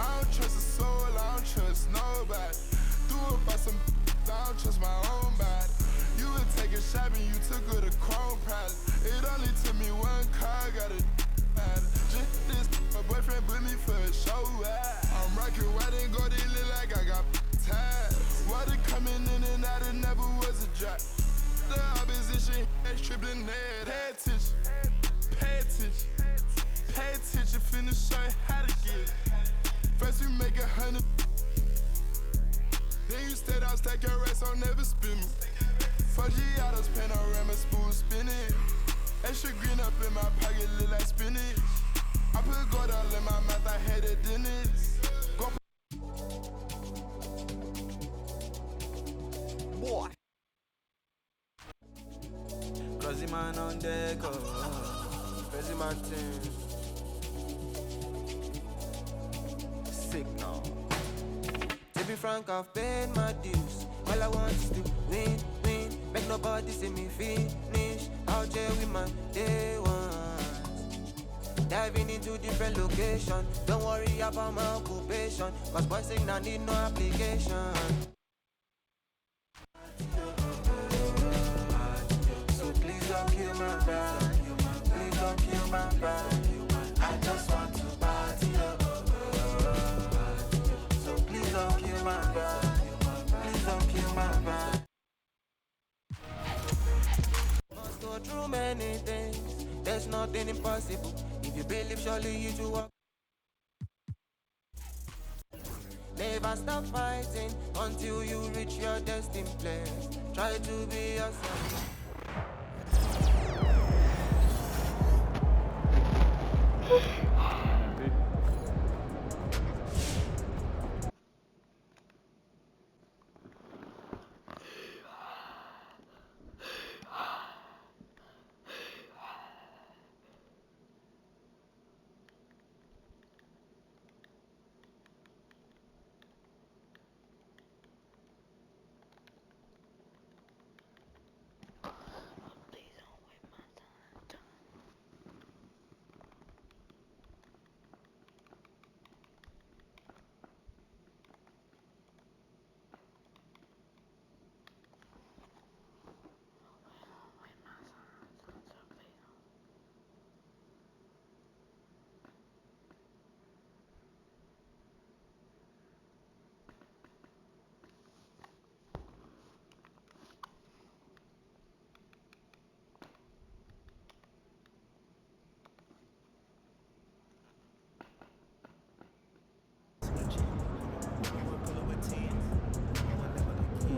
I don't trust a soul, I don't trust nobody. Threw up by some, I don't trust my own body. You would take a shot and you took her to Chrome Palace. It only took me one car, got a just this, my boyfriend put me for a show. I'm rocking white and gold, it look like I got ties. Water coming in and out, it never was a drop. The opposition, tripped in there. Pay attention, pay attention, pay attention, finna show you how to get it. First we make 100, then you stayed out, stack your rest, I'll never spin me. 4G autos, panorama, spoon spinning. Extra green up in my pocket, look like spinach. I put gold all in my mouth, I had a dentist. Boy. Crazy man on deck, Crazy Martin. Signal. To be frank, I've paid my dues. All I want is to win, win. Make nobody see me finish. Out here with my day one. Diving into different location. Don't worry about my occupation. Cause boys saying I need no application. So please don't kill my vibe. Please don't kill my vibe. I just want to party up. So please don't kill my vibe. Please don't kill my vibe. Must go through many things. There's nothing impossible. If you believe, surely you do walk. Never stop fighting until you reach your destined place. Try to be yourself.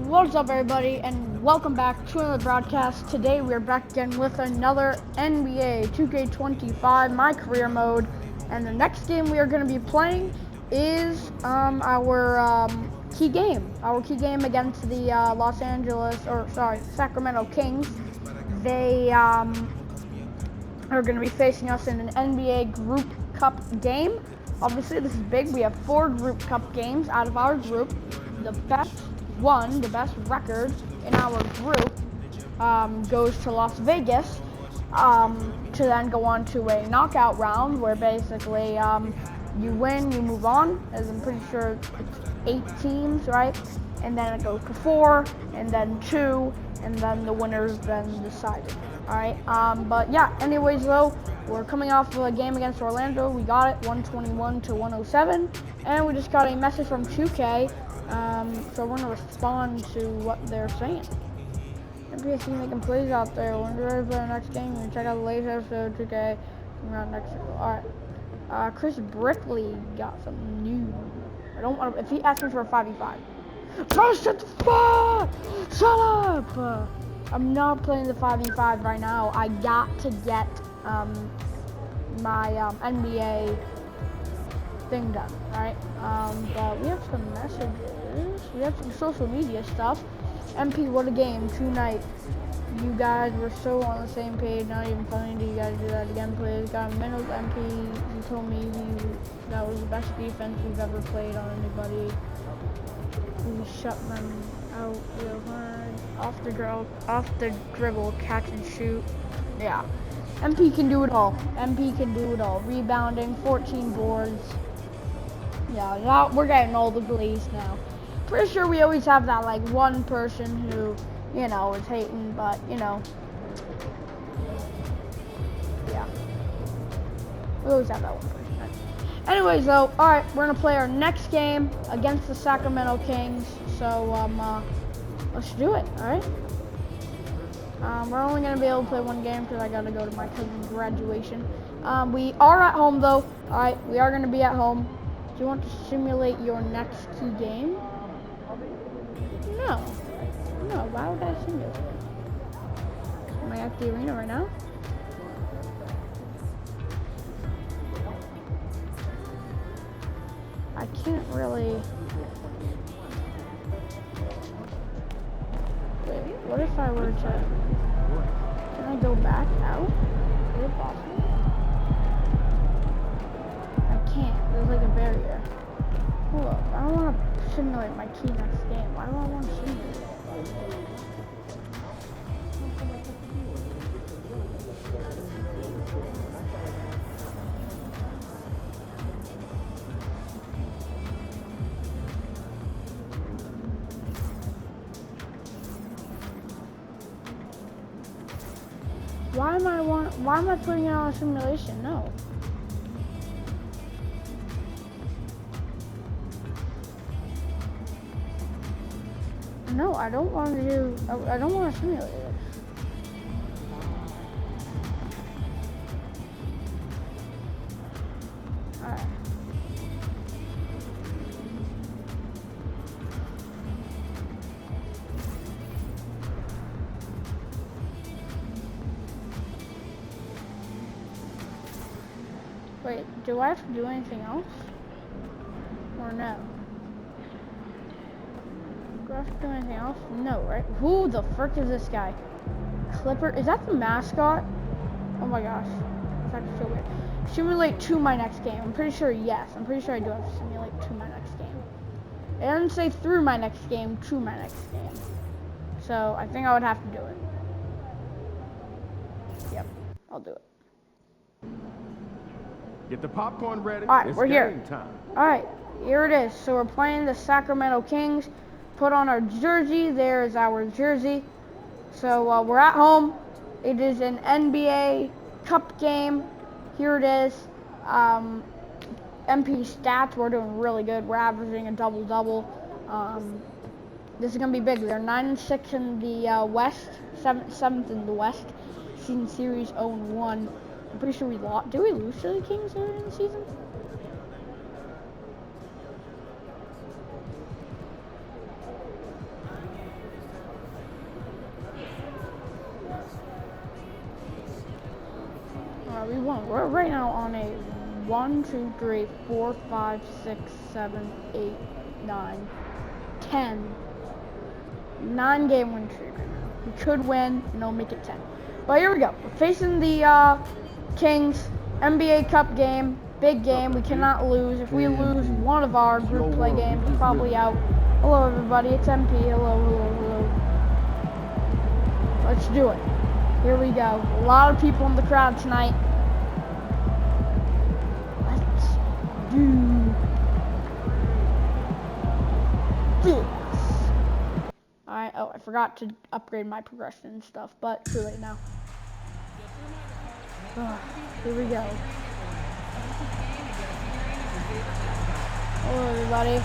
What's up, everybody, and welcome back to another broadcast. Today we are back again with another NBA 2K25 My Career Mode, and the next game we are going to be playing is our key game. Our key game against the Sacramento Kings. They are going to be facing us in an NBA Group Cup game. Obviously, this is big. We have 4 Group Cup games out of our group. The best record in our group goes to Las Vegas to then go on to a knockout round where basically you win, you move on, as I'm pretty sure it's 8 teams, right? And then it goes to 4, and then 2, and then the winner's then decided. Alright, but yeah, anyways though, we're coming off of a game against Orlando. We got it 121 to 107, and we just got a message from 2K. So we're gonna respond to what they're saying. NPSC making plays out there. When you're ready for the next game, you can check out the latest episode 2K coming out next week. Alright. Chris Brickley got something new. I don't want to, if he asks me for a 5v5. Bro, shut the fuck! Shut up! I'm not playing the 5v5 right now. I got to get my NBA thing done, right? But we have some messages. We have some social media stuff. MP, what a game tonight. You guys were so on the same page. Not even funny. Do you guys do that again, please? Got Minos MP. He told me that was the best defense we've ever played on anybody. We shut them out real hard. Off the dribble, catch and shoot. Yeah. MP can do it all. MP can do it all. Rebounding, 14 boards. Yeah, now we're getting all the glees now. Pretty sure we always have that like one person who, you know, is hating, but you know, yeah, we always have that one person. Anyways, though, all right, we're gonna play our next game against the Sacramento Kings. So let's do it. All right. We're only gonna be able to play one game because I gotta go to my cousin's graduation. We are at home though. All right, we are gonna be at home. Do you want to simulate your next key game? No. No, why would I simulate it? Am I at the arena right now? I can't really... Wait, what if I were to... Can I go back out? Is it possible? I can't. There's like a barrier. Hold up. I don't want to simulate my key next game. Why do I want to simulate it? Why am I putting it on a simulation? No. No, I don't want to do, I don't want to simulate it. Alright. Wait, do I have to do anything else? Or no? Do I have to do anything else? No, right? Who the frick is this guy? Clipper? Is that the mascot? Oh my gosh. That's actually so weird. Simulate to my next game. I'm pretty sure yes. I'm pretty sure I do have to simulate to my next game. It doesn't say through my next game, to my next game. So I think I would have to do it. Yep, I'll do it. Get the popcorn ready. All right, it's we're here. game time. All right, here it is. So we're playing the Sacramento Kings. Put on our jersey. There is our jersey. So we're at home. It is an NBA Cup game. Here it is. MP stats. We're doing really good. We're averaging a double-double. This is gonna be big. They're 9-6 in the West, 7th in the West. Season series 0-1. I'm pretty sure we lost. Did we lose to the Kings earlier in the season? Alright, we won. We're right now on a 1, 2, 3, 4, 5, 6, 7, 8, 9, 10. 9-game win streak right now. We could win, and they'll make it 10. But here we go. We're facing the Kings NBA Cup game. Big game. We cannot lose. If we lose one of our group play games, we're probably out. Hello, everybody. It's MP. Hello, hello, hello. Let's do it. Here we go. A lot of people in the crowd tonight. Let's do this. Alright, oh, I forgot to upgrade my progression and stuff, but too late now. Here we go. Hello, everybody.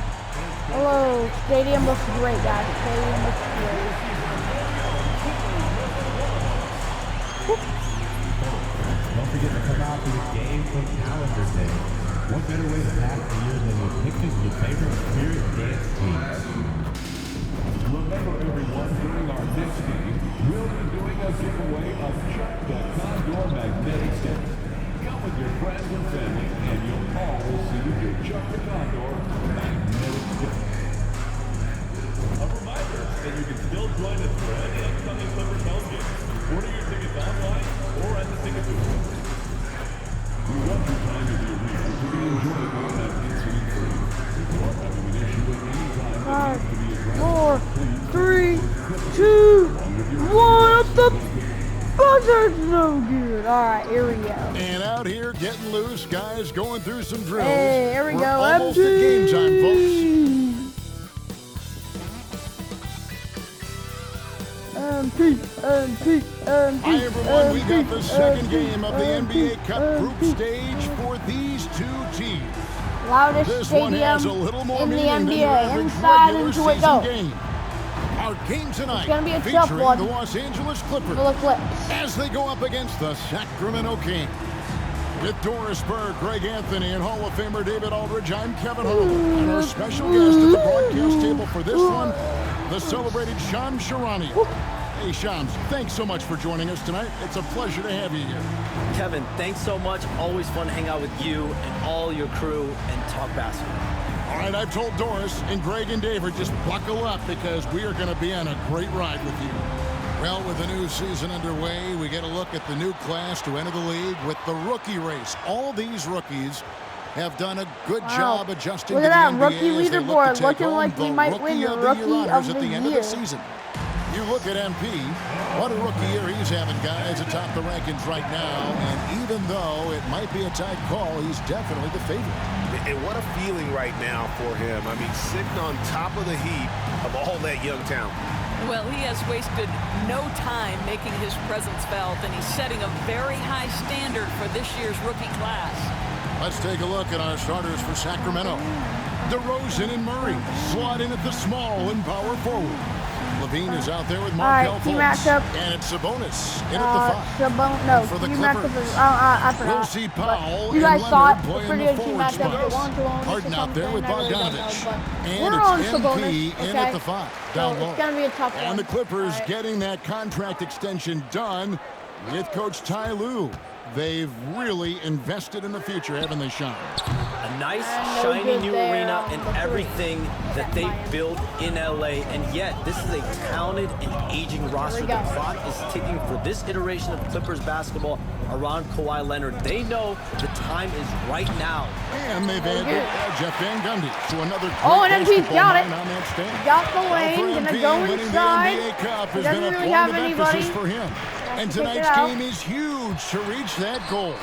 Hello. Stadium looks great, guys. Stadium looks great. Don't forget to come out to the game from Calendar Day. What better way to pass the year than with pictures of your favorite Spirit dance teams? Remember, everyone, during our next game, we'll be doing a giveaway of Chuck the Condor magnetic set. Come with your friends and family, and you'll all receive your Chuck the Condor magnetic set. A reminder that you can still join us for any upcoming Clippers home games. Order your tickets online or at the ticket booth. We want your time to be real to be enjoyable and incident-free. If you are having an issue at any time that needs to be addressed, 4, 3, 2, 1, up the buzzard! no good. All right, here we go. And out here getting loose, guys going through some drills. Hey, here we We're go. almost at game time, folks. Hi, everyone. We got the second game of the NBA Cup group stage for these two teams. Loudest This one has a stadium little more in the meaning than your NBA. average Inside regular into it season go. game. Our game tonight gonna be a tough featuring one. the Los Angeles Clippers Full of clips. as they go up against the Sacramento Kings. With Doris Burke, Greg Anthony, and Hall of Famer David Aldridge, I'm Kevin Harlan. And our special guest at the broadcast table for this one, the celebrated Shams Charania. Hey, Shams, thanks so much for joining us tonight. It's a pleasure to have you here. Kevin, thanks so much. Always fun to hang out with you and all your crew and talk basketball. All right, I've told Doris and Greg and David, just buckle up because we are going to be on a great ride with you. Well, with the new season underway, we get a look at the new class to enter the league with the rookie race. All these rookies have done a good job adjusting Look to at the that NBA rookie as they look leaderboard, to take looking home like we the might win Rookie of Rookie the Year of honors at the the end of the Year. season. You look at MP, what a rookie year he's having, guys, atop the rankings right now. And even though it might be a tight call, he's definitely the favorite. And what a feeling right now for him. I mean, sitting on top of the heap of all that young talent. Well, he has wasted no time making his presence felt, and he's setting a very high standard for this year's rookie class. Let's take a look at our starters for Sacramento. DeRozan and Murray slot in at the small and power forward. Levine is out there with Markelle team Fultz. matchup. And it's Sabonis in at the 5. No, For the team matchup Clippers, is, I forgot. We'll see Powell You guys and saw Leonard it. playing Pretty the good team forward matchup. spots. Harden out there with Bogdanovich. And We're on it's Sabonis, MP in okay? at the 5, down So low. it's going to be a tough one. And the Clippers All right. getting that contract extension done with Coach Ty Lue. They've really invested in the future, haven't they, Sean? A nice, And no shiny good new there arena on and the three. everything that they built in LA. And yet, this is a talented and aging roster. The go. clock is ticking for this iteration of Clippers basketball around Kawhi Leonard. They know the time is right now. And they've added Jeff Van Gundy to another great Oh, and MP's basketball got it. mind on that stand. Got the Well, lane, for gonna MP, go winning inside. The NBA Cup has Doesn't been a really point have of anybody. emphasis for him. And to pick tonight's it out. game is huge to reach that goal.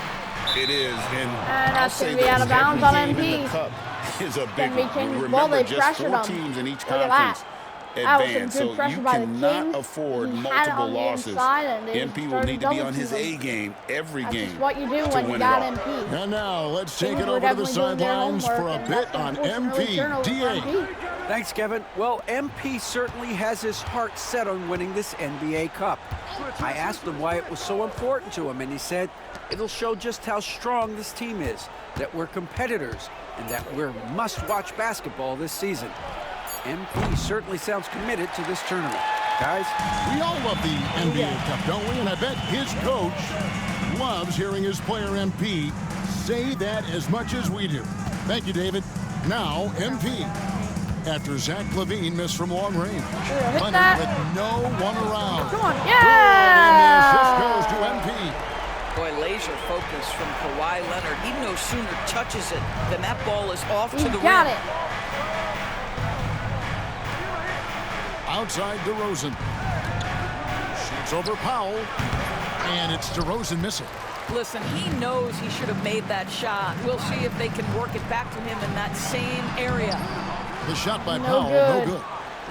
It is. And that's I'll say gonna be out of this, bounds every on game in MP. the Cup is a big Gonna be one. Kings. Remember, Well, they just pressured 4 them. teams in each Look at that. conference That was some advance, good so pressure you by the cannot Kings. afford He had it multiple on the losses. inside, and they MP will started need to be double on his teaming. A game every That's game just what you do to when you win got it all. MP. And now let's take Kings it were over to the definitely doing their sidelines for homework, a and bit that's on unfortunately MP. turnover for DA. MP. Thanks, Kevin. Well, MP certainly has his heart set on winning this NBA Cup. I asked him why it was so important to him, and he said it'll show just how strong this team is, that we're competitors, and that we're must-watch basketball this season. MP certainly sounds committed to this tournament. Guys, We all love the NBA Cup, don't we? And I bet his coach loves hearing his player MP say that as much as we do. Thank you, David. Now, MP. After Zach LaVine missed from long range. hit Leonard that. with no one around. Come on, And the yeah! assist goes to MP. Boy, laser focus from Kawhi Leonard. He no sooner touches it than that ball is off He to the got rim. it. Outside DeRozan. Shoots over Powell. And it's DeRozan missing. Listen, he knows he should have made that shot. We'll see if they can work it back to him in that same area. The shot by No Powell, good. no good.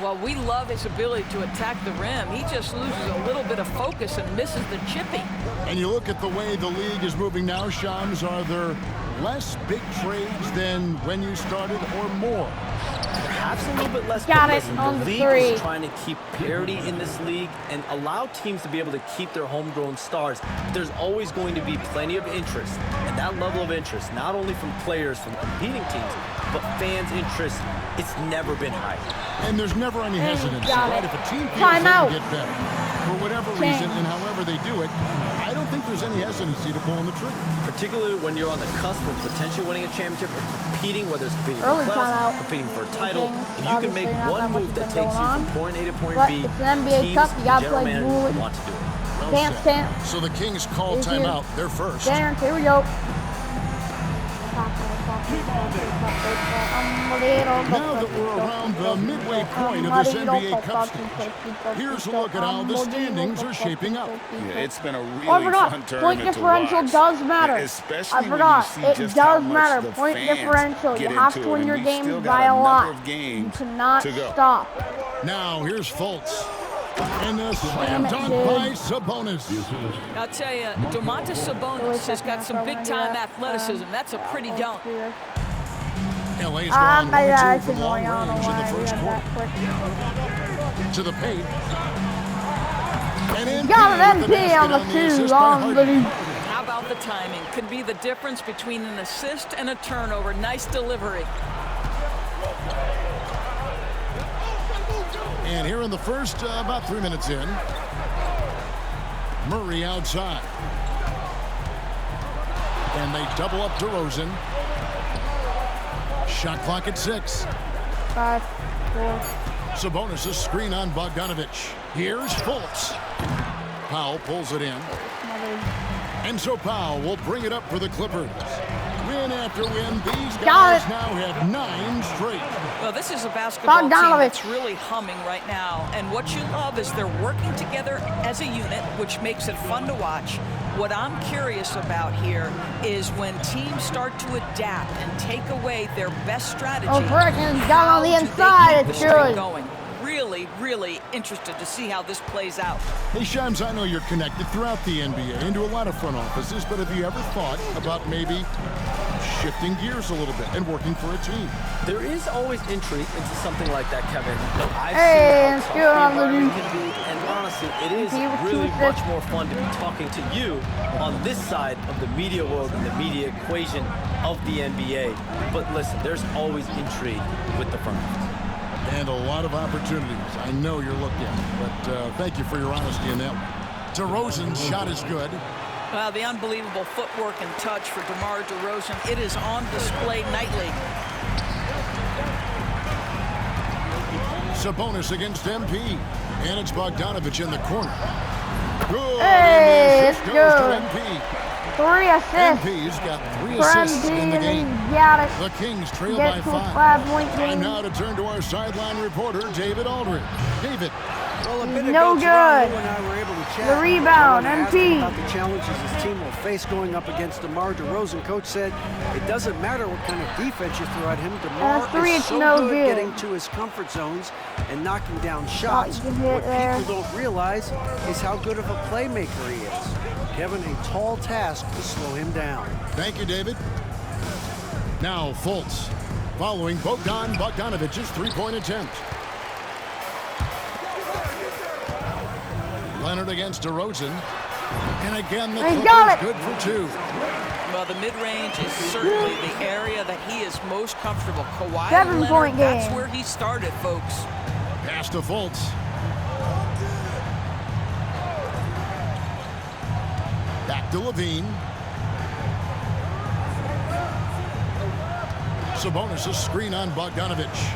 Well, we love his ability to attack the rim. He just loses a little bit of focus and misses the chippy. And you look at the way the league is moving now, Shams, are there less big trades than when you started or more? Perhaps a little bit less. Got but it listen, on the the league three. is trying to keep parity in this league and allow teams to be able to keep their homegrown stars. There's always going to be plenty of interest, and that level of interest, not only from players from competing teams, but fans' interest, it's never been higher. And there's never any And hesitancy, got right? it. If a team feels Time they out. can get better, for whatever Change. reason and however they do it, I don't think there's any hesitancy to pulling the trigger. Particularly when you're on the cusp of potentially winning a championship or competing, whether it's competing Early for timeout. playoffs, competing for a title. Things, If you can make obviously not one that much move that has takes been you going from point A to point But B, it's an NBA teams Cup, you gotta general play managers good. want to do it. Well Dance, said. dance. So the Kings call Is it- timeout. They're first. There, here we go. We're Now that we're around the midway point of this NBA Cup stage, here's a look at how the standings are shaping up. Yeah, it's been a really Oh, I forgot. fun Point tournament differential to watch. does matter. Especially I when forgot. you see It just how does much matter. the Point fans differential. get You have into to it, win your and we've games still got by a number lot. of You games cannot to go. stop. Now here's Fultz. And the Damn slam it, dunk dude. by Sabonis. I'll tell you, Domantas Sabonis has got some big-time athleticism. That's a pretty dunk. LA's gone 1-2 from long I don't know range in why the we first had quarter. that quick. To the paint. And MP Got an with the MP on basket the assist two by on Harden. the How about the timing? Could be the difference between an assist and a turnover. Nice delivery. And here in the first, about 3 minutes in, Murray outside. And they double up DeRozan. Shot clock at 6. 5, 4. Sabonis' screen on Bogdanovich. Here's Fultz. Powell pulls it in. And so Powell will bring it up for the Clippers. Win after win, these guys now have 9 straight. Well, this is a basketball team Bogdanovich. that's really humming right now. And what you love is they're working together as a unit, which makes it fun to watch. What I'm curious about here is when teams start to adapt and take away their best strategy. Oh, Perkins got on the how do they inside. keep the It's streak good. going? Really, really interested to see how this plays out. Hey, Shams, I know you're connected throughout the NBA into a lot of front offices, but have you ever thought about maybe shifting gears a little bit and working for a team? There is always intrigue into something like that, Kevin. I've Hey, seen it's how good tough on the the environment can be, and honestly, it is He was really too much thick. more fun to be talking to you on this side of the media world and the media equation of the NBA. But listen, there's always intrigue with the front office. And a lot of opportunities. I know you're looking at it, but thank you for your honesty in that one. DeRozan's shot is good. Well, the unbelievable footwork and touch for DeMar DeRozan, it is on display nightly. Sabonis against MP. And it's Bogdanovich in the corner. Good. Hey, And the it's assist goes good. to MP. 3 assists. MP's got 3 For assists MP, in the and game. then he got it. The Kings trail by Get to a 5. 5-point Time game. now to turn to our sideline reporter, David Aldridge. David. Well, a bit No ago, good. Toronto and I were able to chat. The rebound, I asked him MP. about the challenges his team will face going up against DeMar DeRozan. Coach said it doesn't matter what kind of defense you throw at him. DeMar three, is it's so no good good. getting to his comfort zones and knocking down shots. you can hit What there. people don't realize is how good of a playmaker he is. Kevin, a tall task to slow him down. Thank you, David. Now Fultz following Bogdanovich's 3-point attempt. Leonard against DeRozan. And again, the He got Clippers it. good for 2. Well, the mid-range is certainly the area that he is most comfortable. Kawhi 7-point Leonard, that's game. where he started, folks. Pass to Fultz. Back to Levine. Sabonis' screen on Bogdanovich.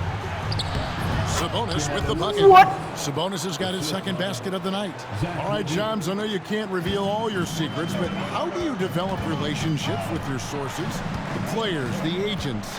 Sabonis with the bucket. What? Sabonis has got his second basket of the night. All right, Shams, I know you can't reveal all your secrets, but how do you develop relationships with your sources? The players, the agents,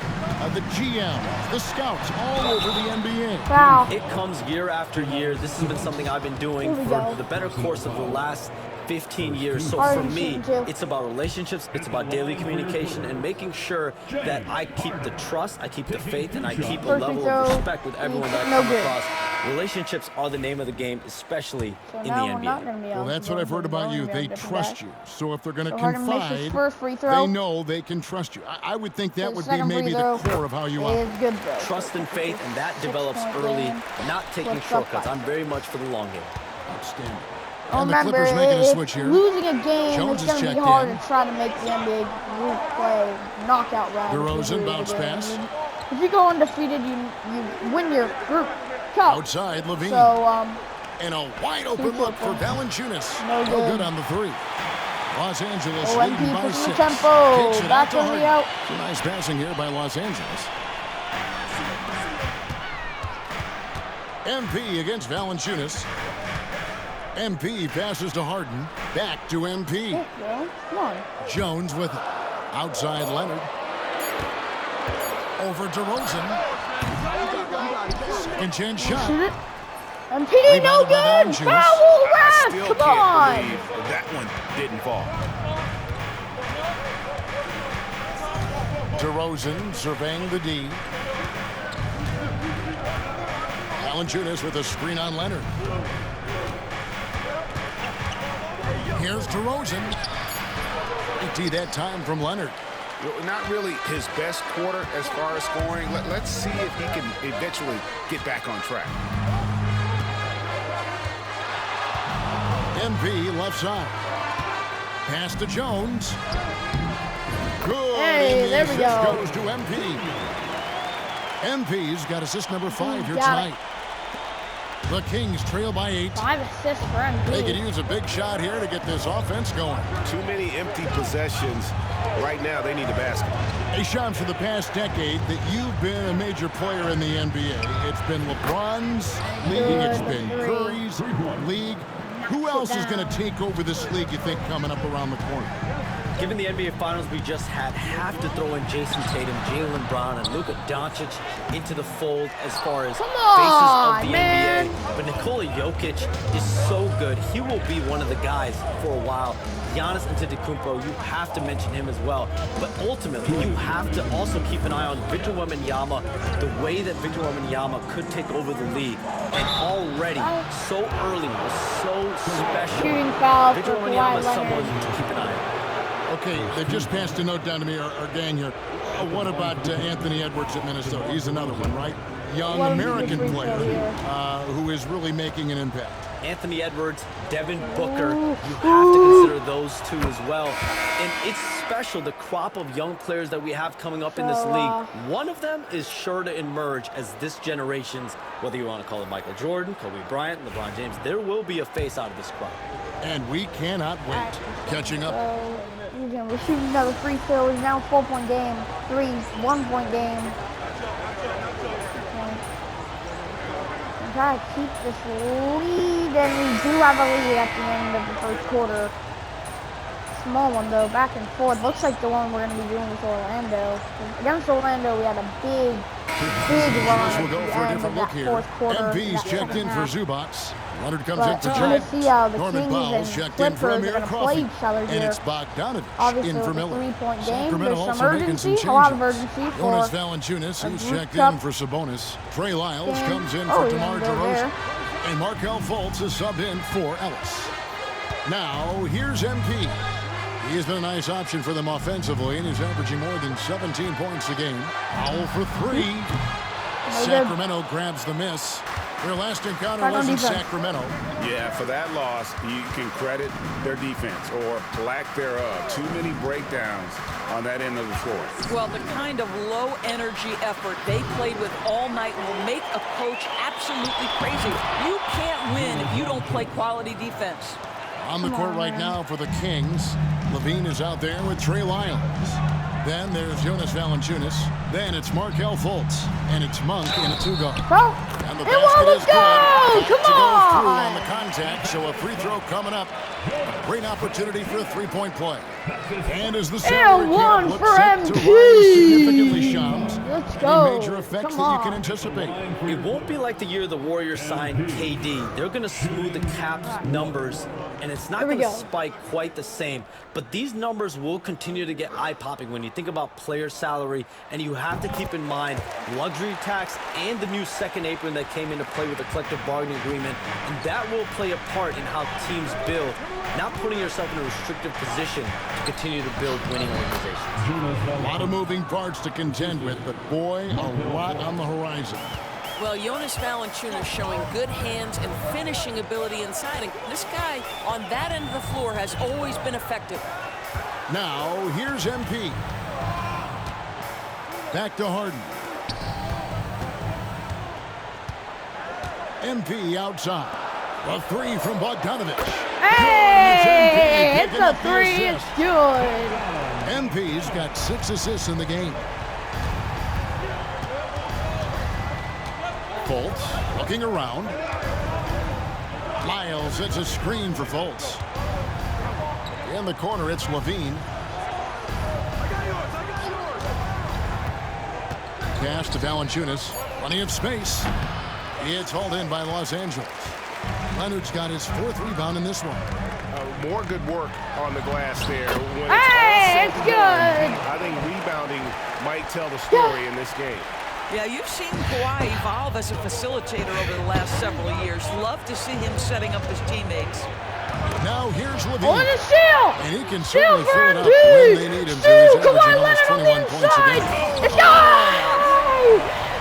the GM, the scouts, all over the NBA. Wow. It comes year after year. This has been something I've been doing Here we for go. the better course of the last 15 years. So Already for me, shooting too. it's about relationships, it's about daily communication, and making sure that I keep the trust, I keep the faith, and I keep a First level throw. of respect with everyone that I No come good. across. Relationships are the name of the game, especially So in the now we're not NBA. going to be Well, on that's what I've heard about you. They trust you. So if they're going to So Harden makes his confide, first free they throw. know they can trust you. I would think that His would be second maybe free the throw core of how you is operate. good though. Trust and faith, and that develops 6-point early, game. not taking What's up, shortcuts. guys? I'm very much for the long game. Outstanding. Oh, And the remember, Clippers making a if switch here. losing a game Jones is is going to checked be hard in. to try to make the NBA group play knockout round. if you DeRozan, lose bounce the game. pass. If you go undefeated, you win your group cup. Outside, Levine. So, And a wide open look for Valanciunas. No No good. good on the 3. Los Angeles OMP leading by pushing the 6. tempo. Kicks it Back out to on the Harden. out. Some nice passing here by Los Angeles. MP against Valanciunas. MP passes to Harden. Back to MP. Well, come on. Jones with it. Outside Leonard. Over DeRozan. Second chance shot. Shoot it. MPD, no Rebounded by good. Valanciunas. Foul I ref. still Come on. can't believe that one didn't fall. DeRozan surveying the D. Valanciunas with a screen on Leonard. Here's DeRozan. Empty that time from Leonard. Not really his best quarter as far as scoring. Let's see if he can eventually get back on track. MV left side. Pass to Jones. Good. Hey, and the there we assist go. goes to MP. MP's got assist number 5 here got it. tonight. The Kings trail by 8. 5 assists for They could MP. use a big shot here to get this offense going. Too many empty possessions. Right now, they need a basket. Hey, Shams, for the past decade that you've been a major player in the NBA, it's been LeBron's league, it's been Good. Curry's league. Who else is going to take over this league, you think, coming up around the corner? Given the NBA Finals we just had, have to throw in Jason Tatum, Jaylen Brown, and Luka Doncic into the fold as far as Come on, faces of the man. NBA. But Nikola Jokic is so good. He will be one of the guys for a while. Giannis Antetokounmpo, you have to mention him as well. But ultimately, you have to also keep an eye on Victor Wembanyama, the way that Victor Wembanyama could take over the league. And already, so early, was so special. Shooting foul Victor for Wembanyama Kawhi is someone Leonard. to keep an eye on. Okay, they just passed a note down to me, our gang here. What about Anthony Edwards at Minnesota? He's another one, right? Young Well, American he's a free player throw here. who is really making an impact. Anthony Edwards, Devin Booker, you have to consider those two as well. And it's special, the crop of young players that we have coming up in this league. One of them is sure to emerge as this generation's, whether you want to call it Michael Jordan, Kobe Bryant, LeBron James, there will be a face out of this crop. And we cannot wait. Catching up. We're shooting another free throw. It's now a 4-point game. 3, 1-point game. We gotta keep this lead, and we do have a lead at the end of the first quarter. Small one though, back and forth. Looks like the one we're gonna be doing with Orlando. Against Orlando, we had a big run We'll go at for a the end different of look that here. fourth quarter. MV's that checked second in for half. Zubats. Leonard comes But in for we're gonna Jack. see how the Norman Kings Powell's and checked in for Clippers are Amir gonna play Coffey. each other And here. it's Bogdanovich Obviously, in with for a Miller. 3-point game, Sacramento there's some also making some urgency, a lot of changes. urgency Jonas for Valanciunas, a who's group checked cup in for Sabonis. Trey Lyles game. comes in Oh, for yeah, DeMar go DeRozan. there. And Markelle Fultz is subbed in for Ellis. Now, here's MP. He has been a nice option for them offensively, and he's averaging more than 17 points a game. Powell for 3. No good. Sacramento grabs the miss. Their last encounter Back on was in defense. Sacramento. Yeah, for that loss, you can credit their defense or lack thereof. Too many breakdowns on that end of the floor. Well, the kind of low-energy effort they played with all night will make a coach absolutely crazy. You can't win if you don't play quality defense. On the court right now for the Kings. Levine is out there with Trey Lyles. Then there's Jonas Valanciunas. Then it's Markelle Fultz. And it's Monk in a 2-guard. Bro, And the it won't basket is go! good. Come To go through on on! the contact, so a free throw coming up. A great opportunity for a 3-point play. And as the salary cap one looks for set to MP. rise significantly, Shams, Let's any go. major effects Come that you can on. anticipate? It won't be like the year the Warriors signed KD. They're going to smooth the cap's numbers, and it's not Here we going to go. spike quite the same. But these numbers will continue to get eye-popping when you think about player salary, and you have to keep in mind luxury tax and the new second apron that came into play with the collective bargaining agreement, and that will play a part in how teams build, not putting yourself in a restrictive position to continue to build winning organizations. A lot of moving parts to contend with, but boy, a lot on the horizon. Well, Jonas Valanciunas showing good hands and finishing ability inside. And this guy on that end of the floor has always been effective. Now, here's MP. Back to Harden. MP outside. A 3 from Bogdanovich. Hey, Picking it's a up the 3. It's assist. good. MP's got 6 assists in the game. Fultz looking around. Lyles, it's a screen for Fultz. In the corner, it's Levine. pass to Valanciunas. Plenty of space. It's hauled in by Los Angeles. Leonard's got his 4th rebound in this one. More good work on the glass there. When Hey, it's all said and good. done, I think rebounding might tell the story in this game. Yeah, you've seen Kawhi evolve as a facilitator over the last several years. Love to see him setting up his teammates. Now here's Oh, Levine. and a steal! And he can Steal certainly for fill it up Embiid! when they need him to. Steal! He's Kawhi averaging Leonard almost on the 21 points a inside! game. Let's go!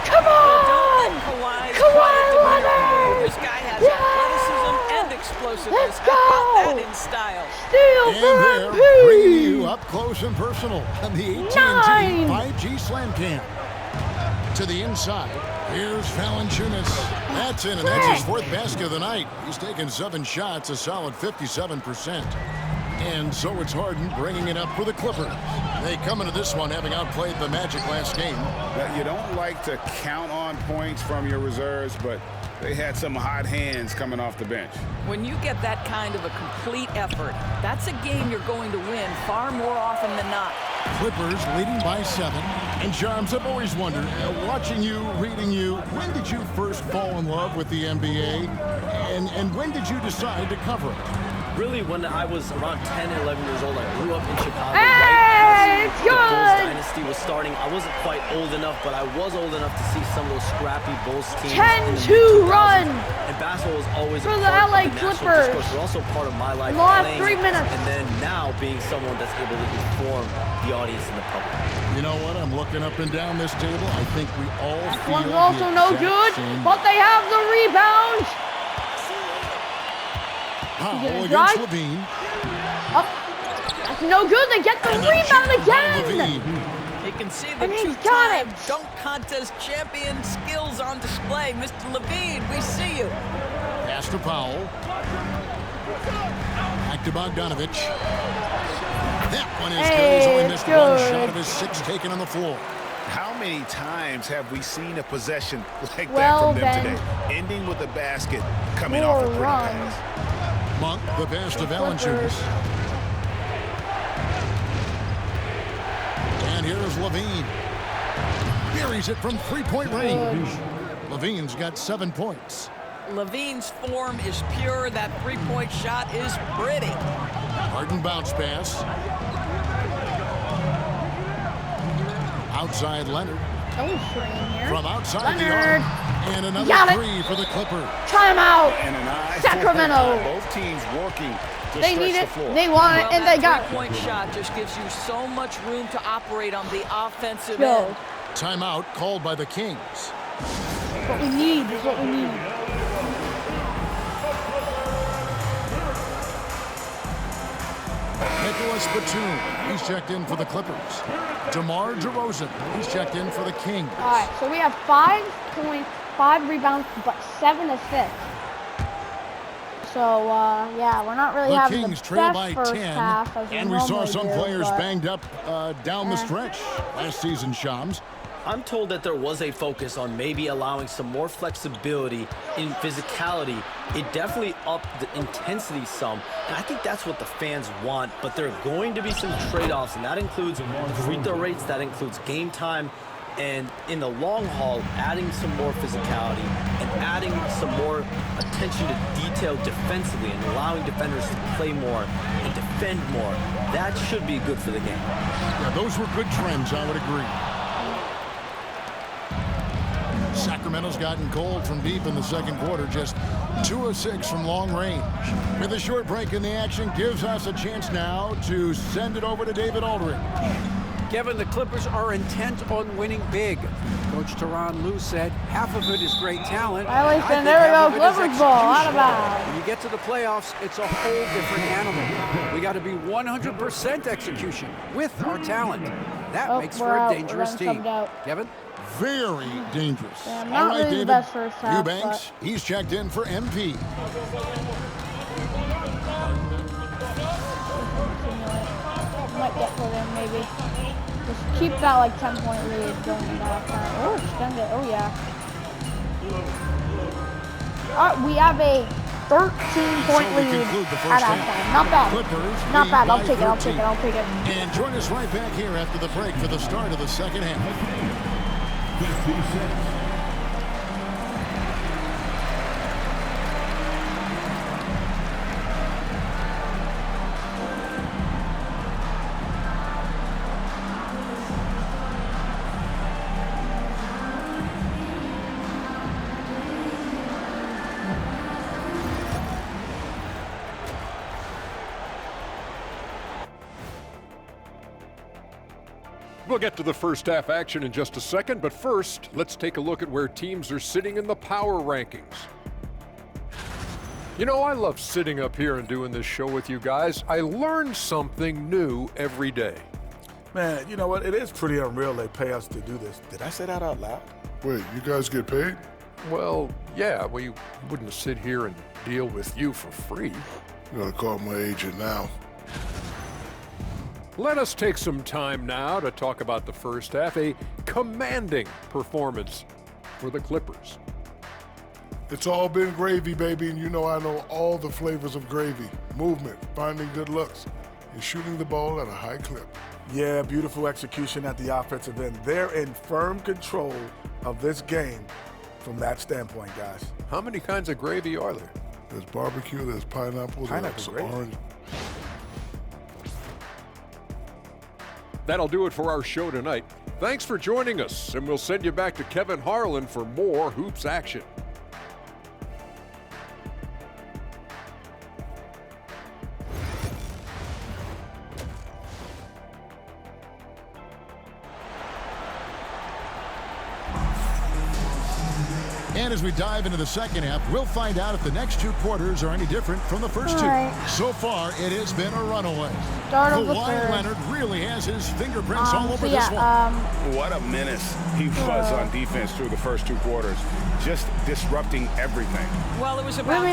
Come on! Kawhi's Kawhi quiet to be Leonard! removed. This guy has athleticism and explosiveness. Let's How about go! that in style? Steal And for they're bringing you Embiid! up close and personal on the AT&T 9. 5G Slam Cam. To the inside. Here's Valanciunas. That's in, and that's his 4th basket of the night. He's taken 7 shots, a solid 57%. And so it's Harden bringing it up for the Clippers. They come into this one having outplayed the Magic last game. Now, you don't like to count on points from your reserves, but they had some hot hands coming off the bench. When you get that kind of a complete effort, that's a game you're going to win far more often than not. Clippers leading by 7. And Charms, I've always wondered, watching you, reading you, when did you first fall in love with the NBA? And when did you decide to cover it? Really, when I was around 10, 11 years old, I grew up in Chicago. Hey, right it's as the Bulls good! dynasty was starting. I wasn't quite old enough, but I was old enough to see some of those scrappy Bulls teams. 10-2 run And basketball was always for a the part LA of the national Clippers. discourse, but also part of my life. Last playing 3 minutes. And then now being someone that's able to inform the audience and the public. You know what? I'm looking up and down this table. I think we all That feel one's also the no exact good, same but they have the rebound. Powell Get it against dry. Levine. Up. That's no good. They get the And rebound shot by again. Levine. You can see the And he's got two-time it. dunk contest champion skills on display. Mr. Levine, we see you. Pass to Powell. Back to Bogdanovich. That one is good. He's only missed one good. shot of his 6 taken on the floor. How many times have we seen a possession like Well, that from them then. today? Ending with a basket, coming More off a pretty run. pass. Monk, the pass to Clippers. Valanciunas. And here's Levine. Buries it from 3-point range. Levine's got 7 points. Levine's form is pure. That three-point shot is pretty. Harden bounce pass. Outside Leonard. Oh, screen here. From outside Leonard. the arc. And another Got it. 3 for the Clippers. Timeout. And an eye Sacramento. for both teams working to They stretch need the it. floor. They want it, Well, and they that got it. three-point shot just gives you so much room to operate on the offensive Yo, end. Timeout called by the Kings. that's what we need. That's what we need. Nicholas Batum, he's checked in for the Clippers. DeMar DeRozan, he's checked in for the Kings. All right, so we have 5 points, 5 rebounds, but 7 assists. So, yeah, we're not really The having Kings the trail best by first 10, half as and we saw normally some do, players but banged up down the stretch last season, Shams. I'm told that there was a focus on maybe allowing some more flexibility in physicality. It definitely upped the intensity some, and I think that's what the fans want, but there are going to be some trade-offs, and that includes free throw rates, that includes game time, and in the long haul, adding some more physicality and adding some more attention to detail defensively and allowing defenders to play more and defend more. That should be good for the game. Yeah, those were good trends, I would agree. Sacramento's gotten cold from deep in the second quarter, just 2 of 6 from long range. With a short break in the action, gives us a chance now to send it over to David Aldridge. Kevin, the Clippers are intent on winning big. Coach Tyronn Lue said half of it is great talent. At least I then think there we half go, of it is Clippers ball, out of execution. bounds. When you get to the playoffs, it's a whole different animal. We got to be 100% execution with our talent. That Oh, makes we're for a out. dangerous We're getting team. subbed out. Kevin? Very dangerous. Yeah, All not right, really the David. best first half, Eubanks, he's checked in for MP. Might get put in, maybe. Just keep that like 10-point lead going into halftime. Oh, extend it. Oh yeah. We have a 13-point So we lead conclude the first at half. halftime. Not bad. Clippers Not lead bad. I'll by take it. I'll 13. take it. I'll take it. And join us right back here after the break for the start of the second half. 56. We'll get to the first half action in just a second, but first, let's take a look at where teams are sitting in the power rankings. You know, I love sitting up here and doing this show with you guys. I learn something new every day. Man, you know what? It is pretty unreal they pay us to do this. Did I say that out loud? Wait, you guys get paid? Well, yeah, we wouldn't sit here and deal with you for free. You gotta call my agent now. Let us take some time now to talk about the first half, a commanding performance for the Clippers. It's all been gravy, baby, and you know I know all the flavors of gravy. Movement, finding good looks, and shooting the ball at a high clip. Yeah, beautiful execution at the offensive end. They're in firm control of this game from that standpoint, guys. How many kinds of gravy are there? There's barbecue, there's pineapple, there's orange. That'll do it for our show tonight. Thanks for joining us, and we'll send you back to Kevin Harlan for more hoops action. And as we dive into the second half, we'll find out if the next two quarters are any different from the first two. So far, it has been a runaway. Kawhi Leonard really has his fingerprints all over this one. What a menace he was on defense through the first two quarters, just disrupting everything. Well, it was about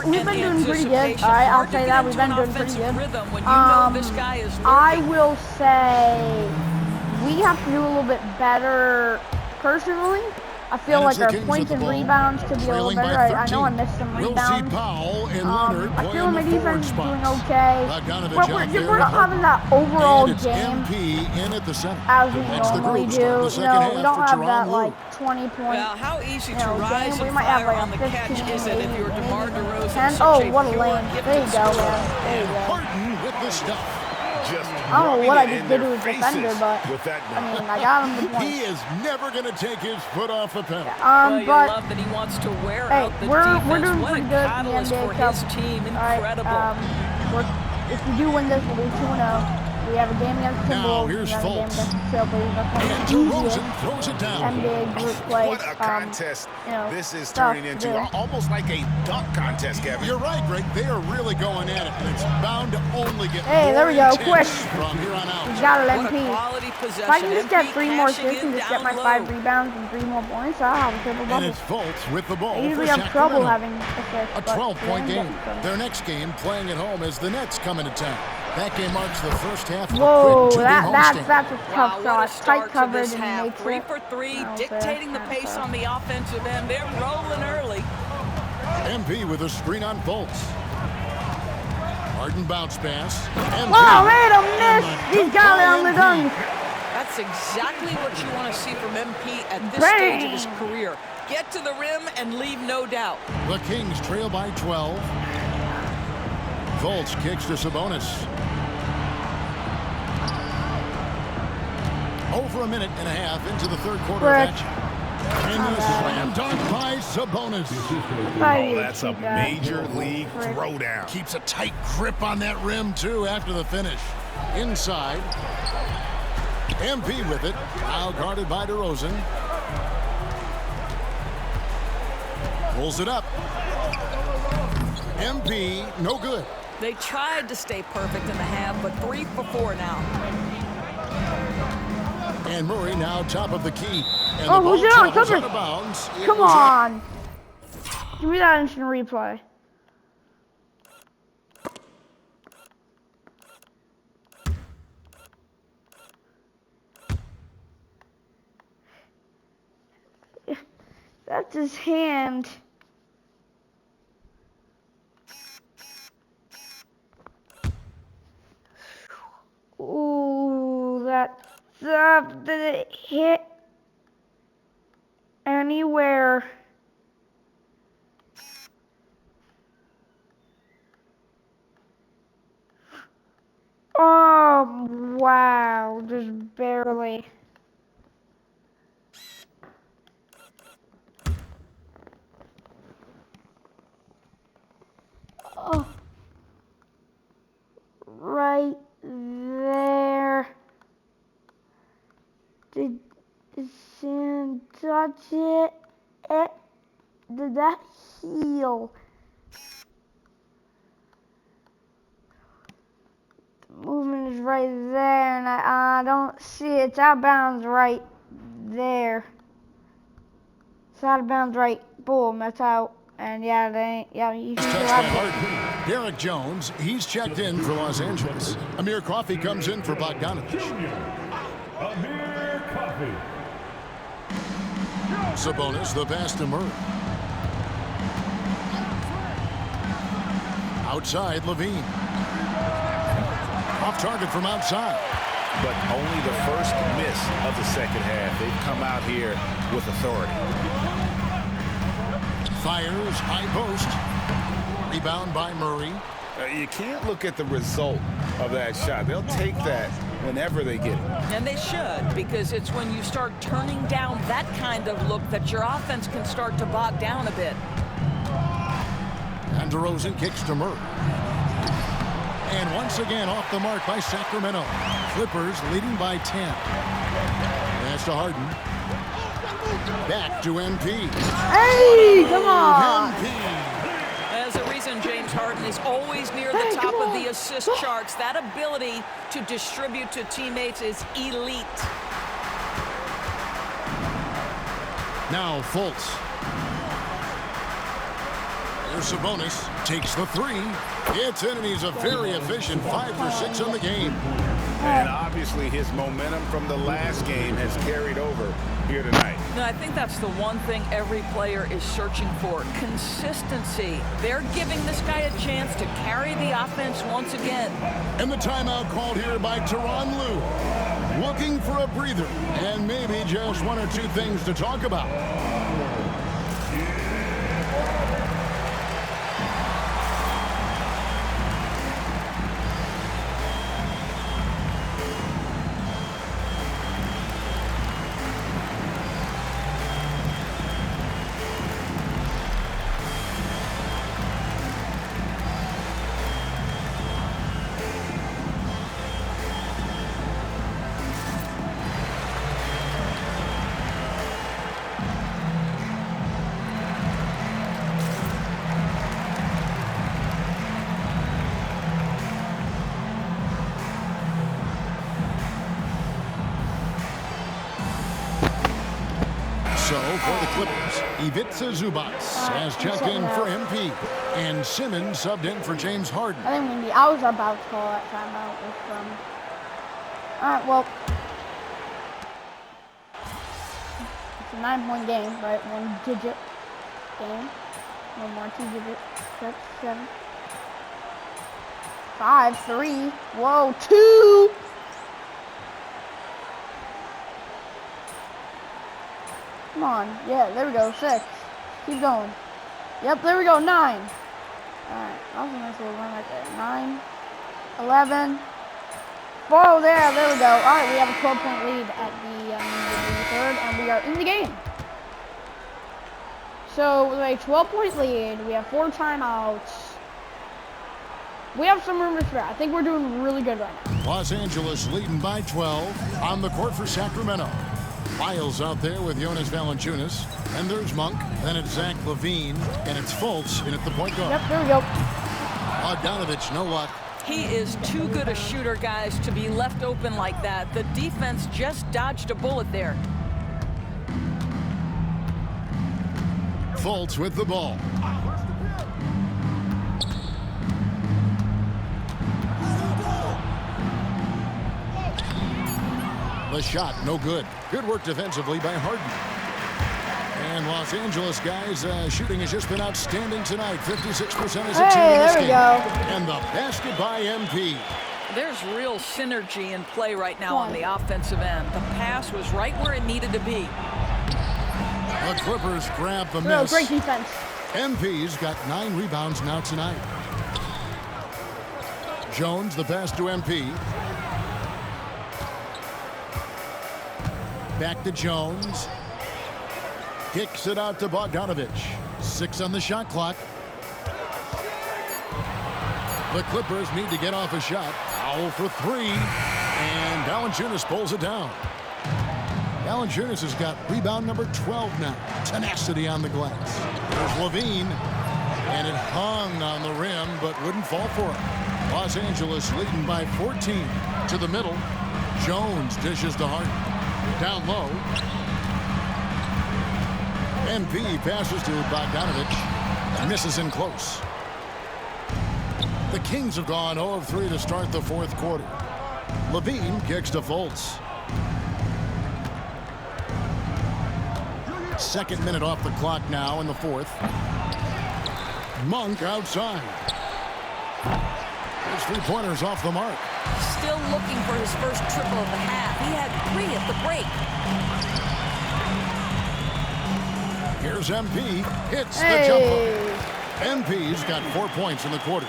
we've been doing pretty good. All right, I'll say that we've been doing pretty good. When you know this guy is I will say we have to do a little bit better personally. I feel like our points and rebounds could be a little better. I know I missed some rebounds. I feel my defense is doing okay. We're not having that overall game as we normally do. No, we don't have that like 20 point. Well, how easy to rise game. We and might have fire like on the 15, catch is it if you're DeMar DeRozan? 10. Oh, what a lane! There you go, man. There you go. Harden with the stuff. I don't know what I just did to his defender, but I mean, I got him the point. He is never going to take his foot off the pedal. Well, you but love that he wants to wear hey, out the we're defense. doing What a pretty good in the catalyst NBA for Cup. his team. All Incredible. right, if we do win this, we'll be 2-0. We have a game against Timberwolves. Here's we have a game Fultz. against the Trailblazers. That's one of the easiest throws it down. NBA group play. What a contest this is turning into. Almost like a dunk contest, Kevin. You're right, Greg. They are really going at it, and it's bound to only get Hey, there we go. Quick. From here on out. We got it, What a MP. quality possession. If I can just get MP 3 more cashing assists and in just get my down 5 low. rebounds and 3 more points, I'll have a triple And double. it's Fultz with the ball. I usually for have trouble Sacramento. having assists. A 12-point game. Their next game playing at home as the Nets come into town. That game marks the first half of Whoa, a quick 2-game that's homestand. a tough shot. Tight coverage and half. makes 3 it. for 3, No, dictating the fair. pace on the offensive end. They're rolling early. MP with a screen on Fultz. Harden bounce pass. Oh, made a miss. He's got it on the dunk. That's exactly what you want to see from MP at this stage of his career. Get to the rim and leave no doubt. The Kings trail by 12. Fultz kicks to Sabonis. Over a minute and a half into the third quarter of action. And a slam dunk by Sabonis. Oh, that's a major league throwdown. Keeps a tight grip on that rim, too, after the finish. Inside. MP with it. Now guarded by DeRozan. Pulls it up. MP, no good. They tried to stay perfect in the half, but 3 for 4 now. And Murray now top of the key. And Oh, the who's ball it on? travels Cover. out of bounds. It Come was up. on. Give me that instant replay. That's his hand. Ooh, that hit. anywhere. Oh, wow, just barely. Oh, right there. Did Sam touch it? Did that heal? The movement is right there, and I don't see it. It's out of bounds right there. It's out of bounds right. Boom, that's out. And yeah, they ain't. Yeah, you can still have it. Derek Jones, he's checked in for Los Angeles. Amir Coffey comes in for Bogdanovich. Amir Coffey. Sabonis, the pass to Murray. Outside, Levine. Off target from outside. But only the first miss of the second half. They've come out here with authority. Fires, high post. Rebound by Murray. You can't look at the result of that shot. They'll take that whenever they get it. And they should, because it's when you start turning down that kind of look that your offense can start to bog down a bit. And DeRozan kicks to Murray. And once again off the mark by Sacramento. Clippers leading by 10. That's to Harden. Back to MP. Hey, come on. There's a reason James Harden is always near the top of the assist charts. That ability to distribute to teammates is elite. Now Fultz. There's Sabonis. Takes the three. It's in, and he's a very efficient 5 for 6 in the game. And obviously his momentum from the last game has carried over here tonight. No, I think that's the one thing every player is searching for. Consistency. They're giving this guy a chance to carry the offense once again. And the timeout called here by Tyronn Lue. Looking for a breather and maybe just one or two things to talk about. So for the Clippers, Ivica Zubac has checked in for MP, and Simmons subbed in for James Harden. I think I was about to call that timeout with all right, well, it's a 9-point game, right? 1-digit game. No more 2-digit. 6, 7, 5, 3. Whoa, 2. Come on. Yeah, there we go. 6. Keep going. Yep, there we go. 9. All right. That was a nice little run right there. 9, 11. Whoa, there we go. All right, we have a 12-point lead at the third, and we are in the game. So with a 12-point lead, we have 4 timeouts. We have some room to spare. I think we're doing really good right now. Los Angeles leading by 12 on the court for Sacramento. Lyles out there with Jonas Valanciunas, and there's Monk, then it's Zach LaVine, and it's Fultz in at the point guard. Yep, there we go. Bogdanovich, no luck. He is too good a shooter, guys, to be left open like that. The defense just dodged a bullet there. Fultz with the ball. The shot, no good. Good work defensively by Harden. And Los Angeles, guys, shooting has just been outstanding tonight. 56% as a team in this game. And the basket by MP. There's real synergy in play right now on the offensive end. The pass was right where it needed to be. The Clippers grab the No, miss. great defense. MP's got 9 rebounds now tonight. Jones, the pass to MP. Back to Jones. Kicks it out to Bogdanovic. 6 on the shot clock. The Clippers need to get off a shot. Foul for 3. And Valanciunas pulls it down. Valanciunas has got rebound number 12 now. Tenacity on the glass. There's Levine. And it hung on the rim, but wouldn't fall for it. Los Angeles leading by 14. To the middle. Jones dishes to Harden. Down low. MP passes to Bogdanovic. Misses in close. The Kings have gone 0 of 3 to start the 4th quarter. Levine kicks to Fultz. 2nd minute off the clock now in the 4th. Monk outside. His 3-pointers off the mark. Still looking for his first triple of the half. He had 3 at the break. Here's MP. Hits the jumper. MP's got 4 points in the quarter.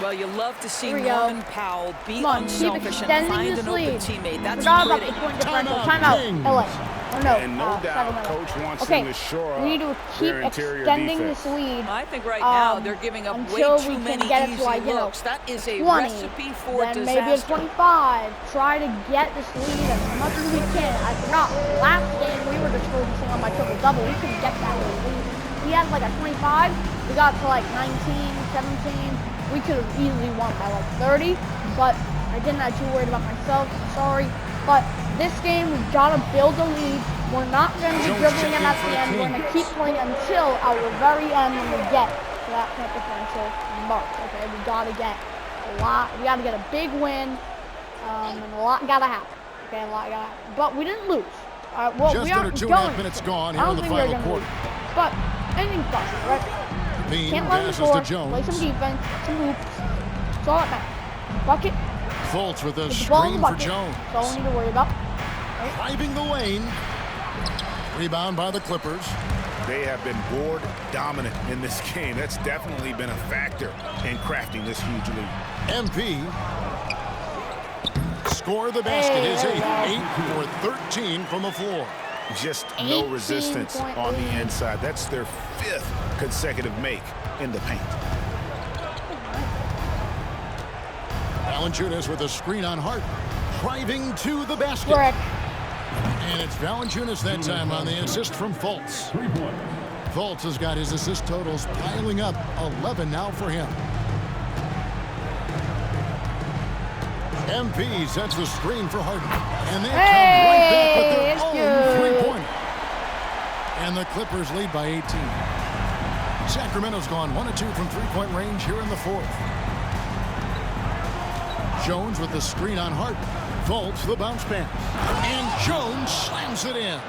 Well, you love to see Norman Powell be unselfish and extending find this an open lead. teammate. That's Forgot about pretty. the point differential. Timeout. LA. Oh no. And no doubt, Coach wants them to shore up we need to keep their interior extending defense. this lead. I think right now they're giving up way until too we many can get it easy to, like, you know, looks. That is a 20, recipe for then disaster. maybe a 25. Try to get this lead as much as we can. I forgot. Last game we were just focusing on my triple-double. We couldn't get that lead. We had like a 25. We got to like 19, 17. We could have easily won by like 30, but I didn't. I'm too worried about myself. Sorry. But this game, we've got to build a lead. We're not going to be dribbling them at the end. We're going to keep playing until our very end when we get to that point differential mark. Okay, we got to get a lot. We got to get a big win, and a lot got to happen. Okay, a lot got to happen. But we didn't lose. Well, Just we under aren't 2.5 minutes gone here in the final quarter. But anything's possible, right? Can't let them score. Play some defense, some hoops. That's all that matters. Bucket. Fultz with a Get the ball in screen the for bucket. Jones. That's all we need to worry about. Driving the lane. Rebound by the Clippers. They have been board dominant in this game. That's definitely been a factor in crafting this huge lead. MP. Score the basket. His 8 for 13 from the floor. Just no resistance on the inside. That's their 5th consecutive make in the paint. Valanciunas with a screen on Hart. Driving to the basket. Correct. And it's Valanciunas that time on the assist from Fultz. Fultz has got his assist totals piling up. 11 now for him. MP sets the screen for Harden. And they come right back with their own 3-pointer. And the Clippers lead by 18. Sacramento's gone 1 of 2 from 3-point range here in the 4th. Jones with the screen on Harden. Fultz the bounce pass. And Jones slams it in.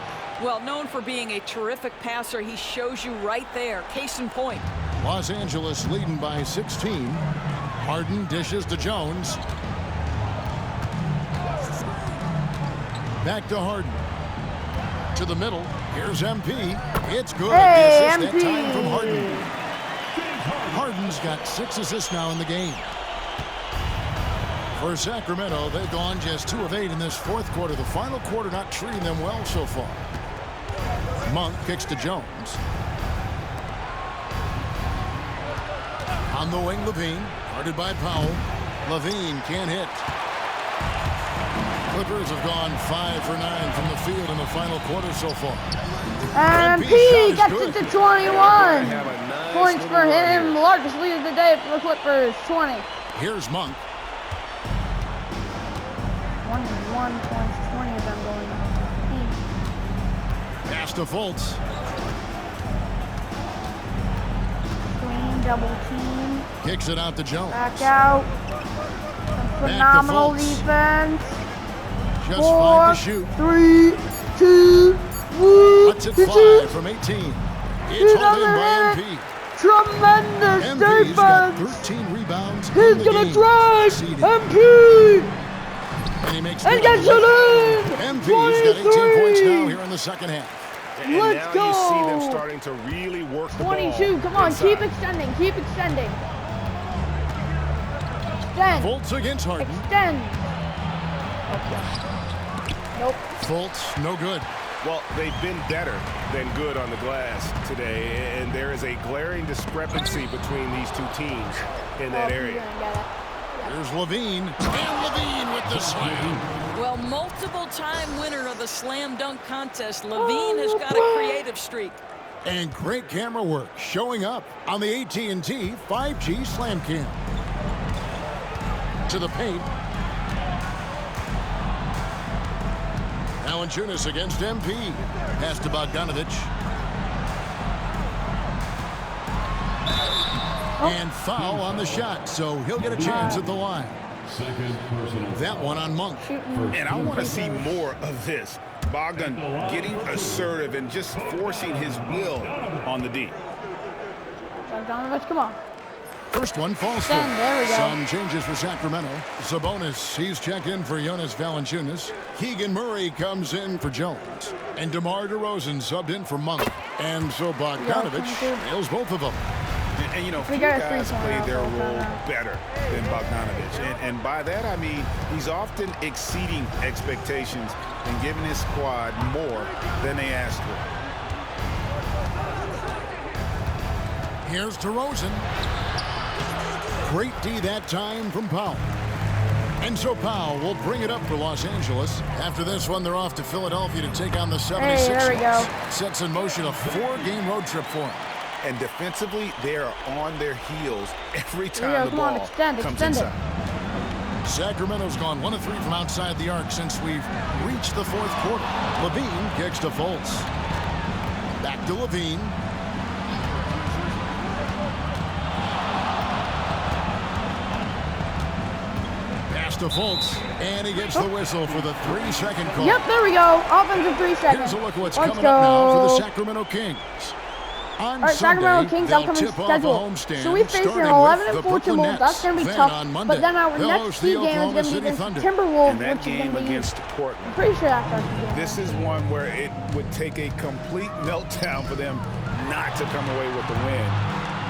Well, known for being a terrific passer, he shows you right there. Case in point. Los Angeles leading by 16. Harden dishes to Jones. Back to Harden. To the middle. Here's MP. It's good. Hey, the assist MP. that time from Harden. Harden's got 6 assists now in the game. For Sacramento, they've gone just 2 of 8 in this 4th quarter. The final quarter not treating them well so far. Monk kicks to Jones. On the wing, Levine. Guarded by Powell. Levine can't hit. Clippers have gone 5 for 9 from the field in the final quarter so far. MP gets it to 21. Points for him. Largest lead of the day for the Clippers. 20. Here's Monk. 21 points. 20 of them going. Pass to Fultz. Screen, double team. Kicks it out to Jones. Back out. Some phenomenal defense. Just 4, 5 to shoot. 3, 2, 1. Puts it 5 from 18. It's holding by MP. Tremendous MP's got defense. 13 rebounds. He's gonna drive. MP. And he makes And gets it in. MP's got 18 points now here in the second half. And now you see them starting to really work the 22. ball Come on, inside. keep extending. Keep extending. Extend. Fultz against Harden. Extend. Okay. Nope. Fultz, no good. Well, they've been better than good on the glass today, and there is a glaring discrepancy between these two teams in that area. Here's Levine, and Levine with the slam. Well, multiple-time winner of the slam dunk contest, Levine has got a creative streak. And great camera work showing up on the AT&T 5G Slam Cam. To the paint. Valanciunas against MP. Pass to Bogdanovic. And foul on the shot, so he'll get a chance at the line. That one on Monk. And I want to see more of this. Bogdan getting assertive and just forcing his will on the D. Bogdanovic, come on. First one falls through. There we go. Some changes for Sacramento. Sabonis, he's checked in for Jonas Valanciunas. Keegan Murray comes in for Jones. And DeMar DeRozan subbed in for Monk. And so Bogdanovic nails both of them. And you know, few guys play their role better than Bogdanovic. And by that, I mean he's often exceeding expectations and giving his squad more than they asked for. Here's DeRozan. Great D that time from Powell. And so Powell will bring it up for Los Angeles. After this one, they're off to Philadelphia to take on the 76ers. Hey, there we go. Sets in motion a 4-game road trip for him. And defensively, they are on their heels every time the ball comes inside. Sacramento's gone 1 of 3 from outside the arc since we've reached the fourth quarter. Levine kicks to Fultz. Back to Levine. Pass to Fultz, and he gets the whistle for the 3-second call. Yep, there we go. Offensive 3 seconds. Here's a look at what's coming up now for the Sacramento Kings. On All right, Sunday, Sacramento Kings they'll upcoming tip off a schedule. homestand, So we face an starting 11 with and the 4 Brooklyn Timberwolves. Nets. That's going to be Then tough. on Monday, But then our they'll next host key the game is Oklahoma going to be City against Thunder. Timberwolves, And that which is game going to be. against Portland. I'm pretty sure that's our game. This is one where it would take a complete meltdown for them not to come away with the win.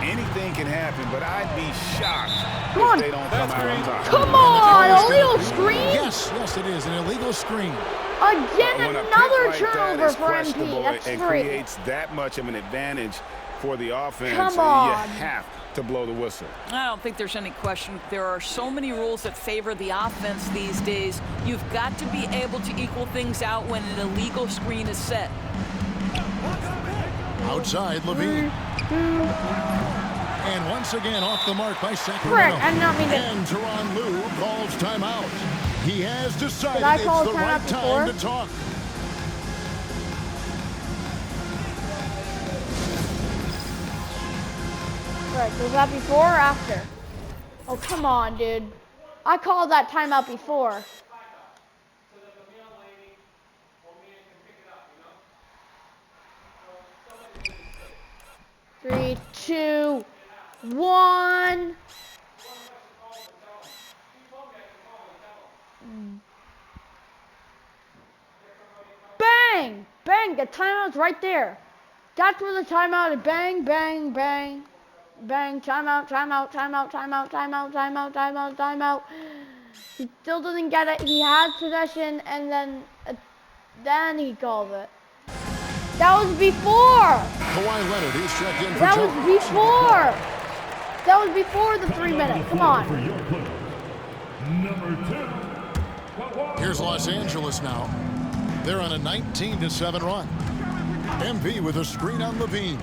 Anything can happen, but I'd be shocked if they don't come out on top. Come on, a illegal screen? Yes, it is an illegal screen. Again, When a another pick like that turnover is for MP. questionable That's and 3. creates that much of an advantage for the offense. Come You on. have to blow the whistle. I don't think there's any question. There are so many rules that favor the offense these days. You've got to be able to equal things out when an illegal screen is set. Outside, Levine. And once again, off the mark by Sacramento. Correct, I did not mean to. And Tyronn Lue calls timeout. He has decided I it's call the right timeout time before? to talk. Right, was that before or after? Oh, come on, dude. I called that timeout before. Three, 2, 1. Bang! Bang! The timeout's right there. That's where the timeout is. Bang, bang, bang. Bang, timeout, timeout, timeout, timeout, timeout, timeout, timeout, timeout. He still doesn't get it. He had possession, and then he called it. That was before. Kawhi Leonard, he's checked in for That Jones. was before. That was before the 3 minutes. Come on. Here's Los Angeles now. They're on a 19-7 run. MP with a screen on Levine.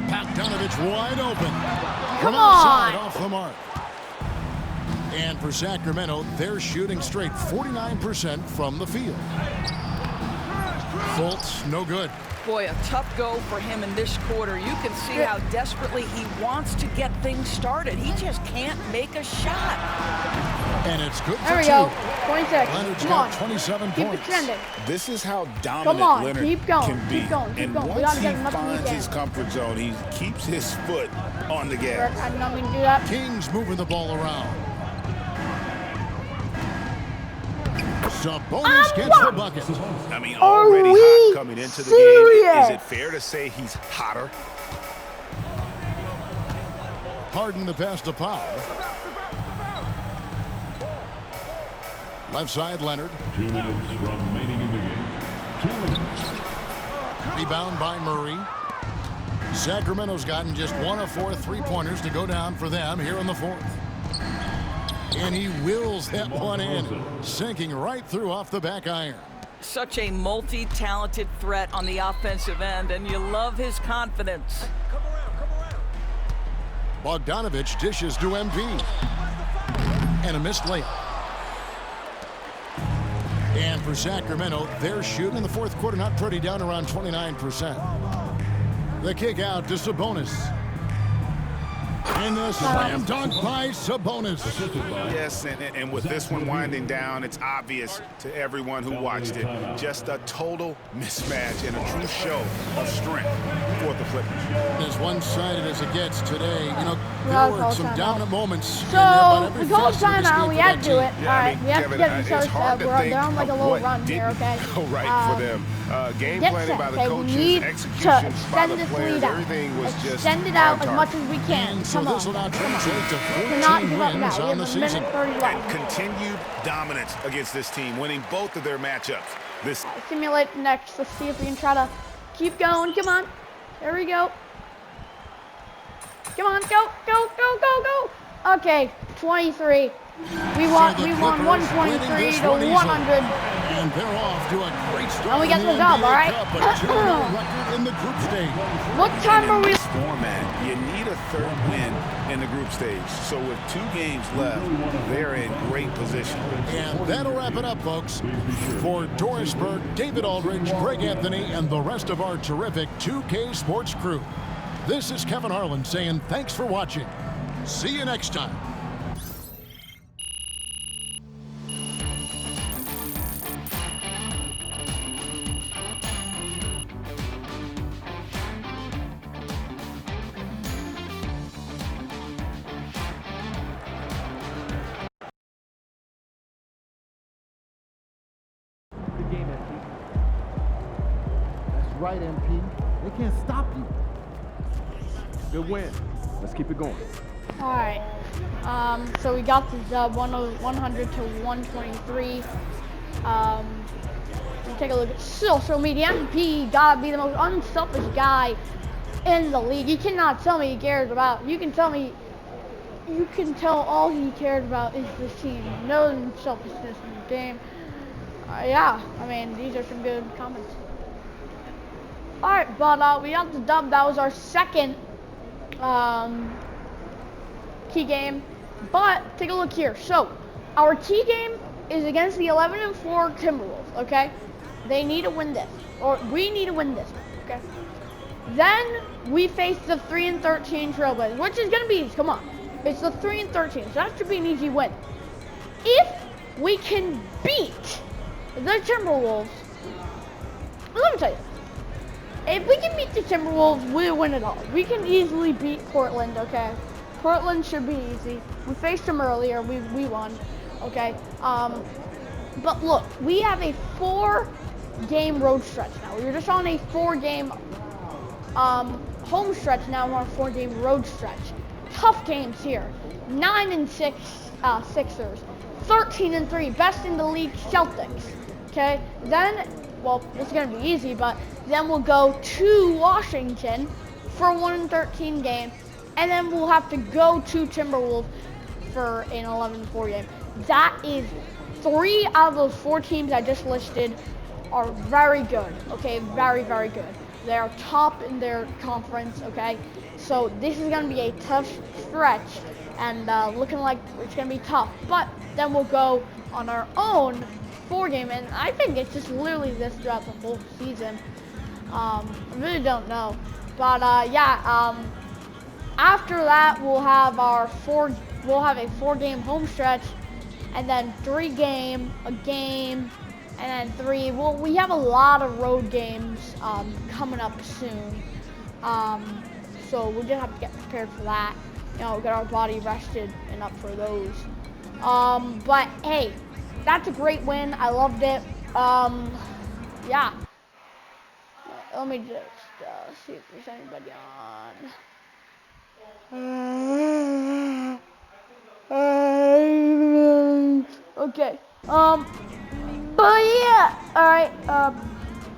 Bogdanovic wide open. From outside, off the mark. And for Sacramento, they're shooting straight 49% from the field. Fultz, no good. Boy, a tough go for him in this quarter. You can see how desperately he wants to get things started. He just can't make a shot. And it's good for 2. There we go. 26. Leonard's Come got on. 27 Keep points. extending. This is how Come dominant on, Leonard keep going, can be. keep going, keep And going. We once gotta he get him up in the finds game. his comfort zone, he keeps his foot on the gas. I did not mean to do that. Kings moving the ball around. Sabonis gets the bucket. I mean, already hot coming into the game. Is it fair to say he's hotter? Harden the pass to Powell. Left side, Leonard. 2 minutes remaining in the game. 2 minutes. Rebound by Murray. Sacramento's gotten just 1 of 4 3-pointers to go down for them here in the fourth. And he wills that one in, sinking right through off the back iron. Such a multi-talented threat on the offensive end, and you love his confidence. Bogdanovich dishes to MP. And a missed layup. And for Sacramento, they're shooting in the fourth quarter, not pretty, down around 29%. The kick out to Sabonis. And the slam dunk by Sabonis. Yes, and with this one winding down, it's obvious to everyone who watched it. Just a total mismatch and a true show of strength for the Clippers. As one-sided as it gets today, you know, there were some dominant moments. So, we called timeout, we had to do it. Yeah, Alright, we have to get these started. We're on like a little run here, okay? Go right for them. Game planning by the coaches, execution by the players, everything was just extend it out as much as we can. So this will now translate to 14 wins on the season. And continued dominance against this team, winning both of their matchups. This simulate next. Let's see if we can try to keep going. Come on. There we go. Come on, go, go, go, go, go. Okay, 23. We won 123 to 100. And they're off to a great start. And we got the dub, all right? In the group stage. What time are we? Format, you need a third win in the group stage. So with 2 games left, they're in great position. And that'll wrap it up, folks. For Doris Burke, David Aldridge, Greg Anthony, and the rest of our terrific 2K Sports crew. This is Kevin Harlan saying thanks for watching. See you next time. Right, MP. They can't stop you. Good win. Let's keep it going. All right. So we got this 100 to 123. We take a look at social media. MP gotta be the most unselfish guy in the league. You cannot tell me he cares about. You can tell all he cares about is this team. No selfishness in the game. Yeah. I mean, these are some good comments. Alright, but we got the dub. That was our second key game. But take a look here. So our key game is against the 11-4 Timberwolves. Okay, they need to win this, or we need to win this. Okay. Then we face the 3-13 Trailblazers, which is gonna be easy. Come on, it's the 3-13, so that should be an easy win. If we can beat the Timberwolves, let me tell you. If we can beat the Timberwolves, we'll win it all. We can easily beat Portland, okay? Portland should be easy. We faced them earlier. We won, okay? But look, we have a 4-game road stretch now. We were just on a 4-game home stretch. Now we're on a 4-game road stretch. Tough games here. 9-6 Sixers. 13-3, best in the league Celtics, okay? Then, well, it's going to be easy, but then we'll go to Washington for a 1-13 game, and then we'll have to go to Timberwolves for an 11-4 game. That is 3 out of those 4 teams I just listed are very good, okay? Very, very good. They are top in their conference, okay? So this is going to be a tough stretch, and looking like it's going to be tough. But then we'll go on our own 4-game, and I think it's just literally this throughout the whole season. I really don't know, but after that we'll have a 4-game home stretch, and then 3-game, a game, and then 3. Well, we have a lot of road games coming up soon, so we'll just have to get prepared for that. You know, get our body rested and up for those. But hey, that's a great win. I loved it. Yeah. Let me just see if there's anybody on. Okay. But yeah. All right.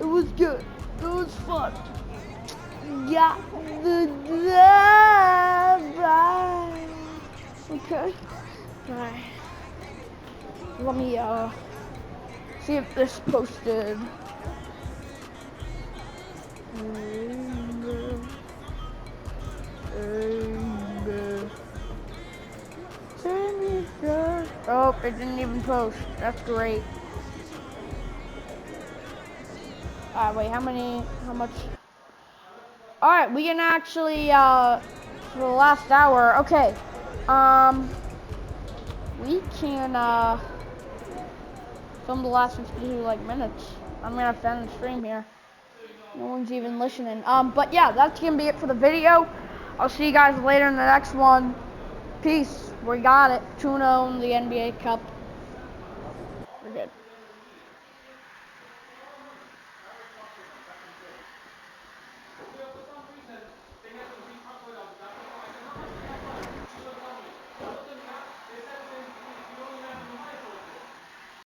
It was good. It was fun. Yeah. Bye. Okay. Alright. Let me see if this posted. Oh, it didn't even post. That's great. Alright, wait, how much? Alright, we can actually, for the last hour, okay. We can, film the last 52, minutes. I'm gonna have to end the stream here. No one's even listening. But yeah, that's gonna be it for the video. I'll see you guys later in the next one. Peace. We got it. 2-0 in the NBA Cup. We're good.